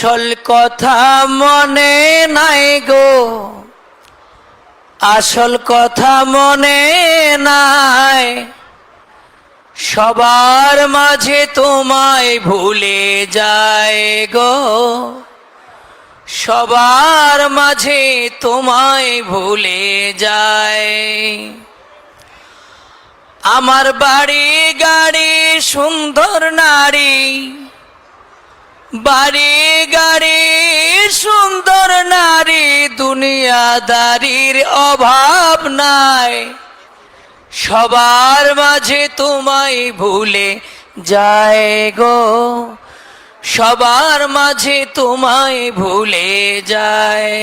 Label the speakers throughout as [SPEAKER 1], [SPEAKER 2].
[SPEAKER 1] আসল কথা মনে নাই গো, আসল কথা মনে নাই। সবার মাঝে তোমায় ভুলে যায় গো, সবার মাঝে তোমায় ভুলে যায়। আমার বাড়ি গাড়ি সুন্দর নারী, বাড়ি গাড়ি সুন্দর নারী, দুনিয়াদারির অভাব নাই। সবার মাঝে তোমায় ভুলে যায় গো, সবার মাঝে তোমায় ভুলে যায়।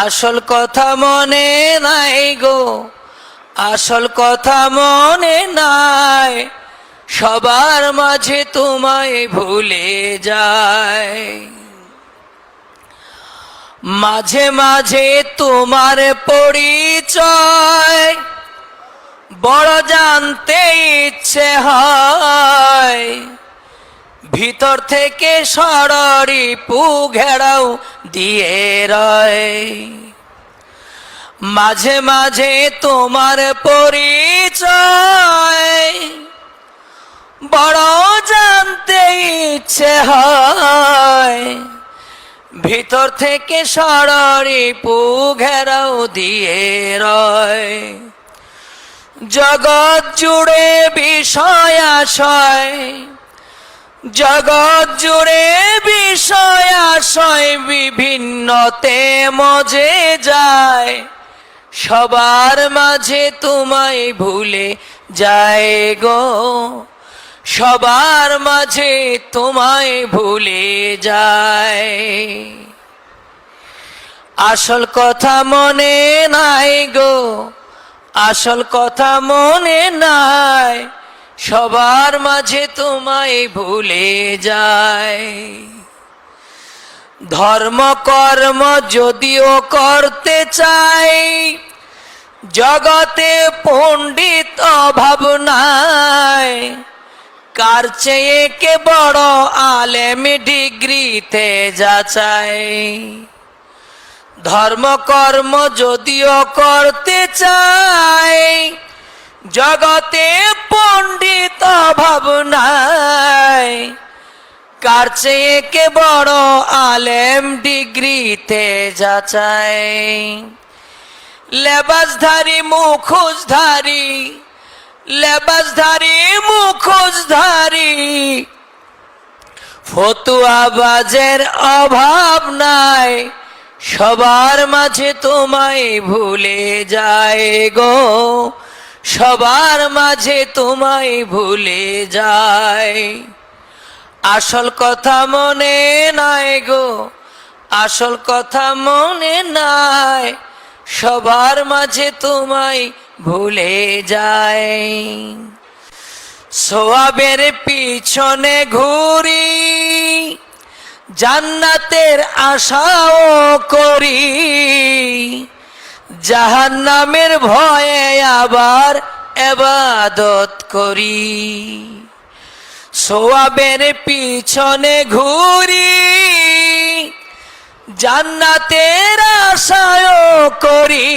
[SPEAKER 1] আসল কথা মনে নাই গো, আসল কথা মনে নাই। সবার মাঝে তোমায় ভুলে যায়। মাঝে মাঝে তোমার পরিচয় বড় জানতে ইচ্ছে হয়। ভিতর থেকে ষড়রিপু ঘেরাও দিয়ে রয়। মাঝে মাঝে তোমার পরিচয় বড় জানতে ইচ্ছে হয়। ভিতর থেকে ষড়রিপু ঘেরাও দিয়ে রয়। জগৎ জুড়ে বিষয় আশয়, জগৎ জুড়ে বিষয় আশয় বিভিন্নতে মজে যায়। সবার মাঝে তোমায় ভুলে যায় গো, সবার মাঝে তোমায় ভুলে যায়। আসল কথা মনে নাই গো, আসল কথা মনে নাই। সবার মাঝে তোমায় ভুলে যায়। ধর্ম কর্ম যদিও করতে চাই, জগতে পণ্ডিত অভাব নাই। কার চেয়ে কে বড় আলেম ডিগ্রিতে যাচাই। ধর্ম কর্ম যদিও করতে চাই, জগতে পণ্ডিত অভাব নাই। কার চেয়ে কে বড় আলেম ডিগ্রিতে যাচাই। লেবাসধারী মুখোশধারী, লেবাসধারী মুখোশধারী, ফতুয়াবাজের অভাব নাই। সবার মাঝে তোমায় ভুলে যায় গো, সবার মাঝে তোমায় ভুলে যায়। আসল কথা মনে নাই গো, আসল কথা মনে নাই। সবার মাঝে তোমায় ভুলে যায়। সোয়াবের পিছনে ঘুরি, জান্নাতের আশাও করি। জাহান্নামের ভয়ে আবার ইবাদত করি। সোয়াবের পিছনে ঘুরি, জান্নাতের আশাও করি।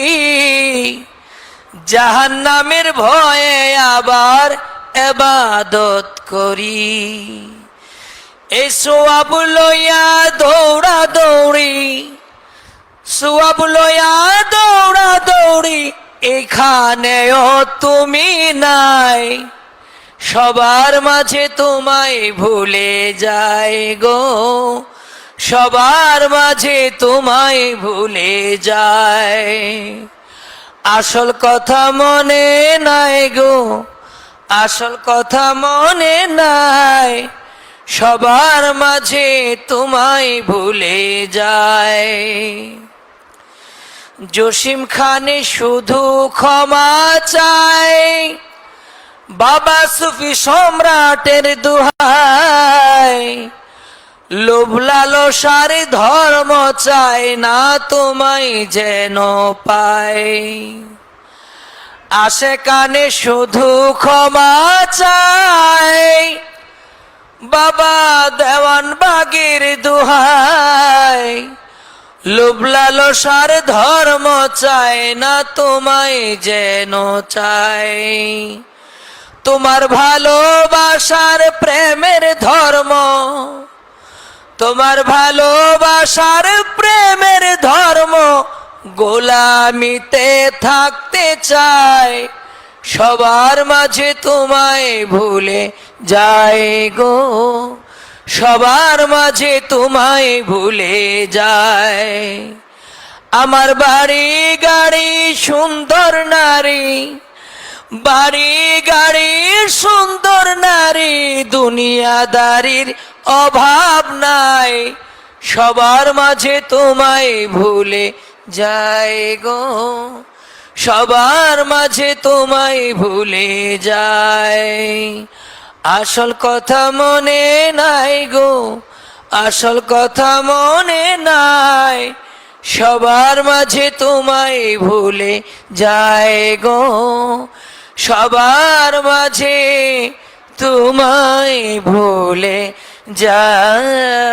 [SPEAKER 1] জাহান্নামের ভয়ে আবার ইবাদত করি। এই সোয়াব লইয়া দৌড়া দৌড়ি, সোয়াব লইয়া দৌড়া দৌড়ি, এখানেও তুমি নাই। সবার মাঝে তোমায় ভুলে যায় গো, সবার মাঝে তোমায় ভুলে যায়। আসল কথা মনে নাই গো, আসল কথা মনে নাই। সবার মাঝে তোমায় ভুলে যায়। জসিম খানে শুধু ক্ষমা চায়, বাবা সুফি সম্রাটের দুহাই। লোভ লালসার ধর্ম চায় না তোমায় যেন পায়। আশে কানে শুধু ক্ষমা চায়, বাবা দেওয়ান বাগির দুহাই, লোভ লালসার ধর্ম চায় না তোমায় যেন চাই। তোমার ভালোবাসার প্রেমের ধর্ম, তোমার ভালোবাসার প্রেমের ধর্ম, গোলামিতে থাকতে চাই। সবার মাঝে তোমায় ভুলে যায় গো, সবার মাঝে তোমায় ভুলে যায়। আমার বাড়ি গাড়ি সুন্দর নারী, বাড়ি গাড়ি সুন্দর নারী, দুনিয়াদারির অভাব নাই। সবার মাঝে তোমায় ভুলে যায় গো, সবার মাঝে তোমায় ভুলে যায়। আসল কথা মনে নাই গো, আসল কথা মনে নাই। সবার মাঝে তোমায় ভুলে যায় গো, সবার মাঝে তোমায় ভুলে যায়।